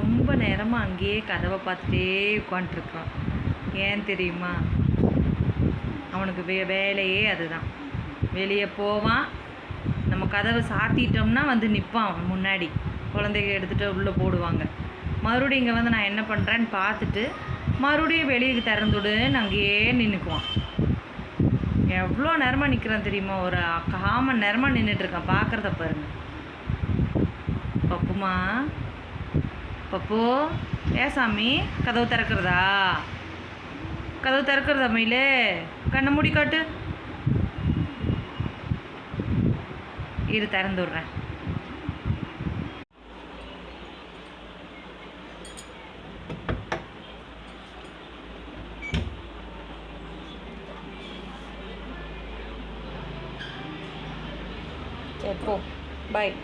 ரொம்ப நேரமாக அங்கேயே கதவை பார்த்துட்டே உட்காண்ட்ருக்கான். ஏன் தெரியுமா? அவனுக்கு வேலையே அதுதான். வெளியே போவான், நம்ம கதவை சாத்திட்டோம்னா வந்து நிற்பான் அவன் முன்னாடி. குழந்தைங்க எடுத்துகிட்டு உள்ளே போடுவாங்க. மறுபடியும் இங்கே வந்து நான் என்ன பண்ணுறேன்னு பார்த்துட்டு மறுபடியும் வெளியே திறந்துடுன்னு அங்கேயே நின்றுக்குவான். எவ்வளோ நேரமாக நிற்கிறான் தெரியுமா? ஒரு 1/4 மணி நேரமாக நின்றுட்டுருக்கான். பார்க்குறத பாருங்க. பப்புமா, பப்பு, சாமி கதவு திறக்கிறதா? கதவு திறக்கிறதா மயிலே? கண்ணை மூடி காட்டு. இரு, திறந்து விட்றேன். சரி போ, பாய்.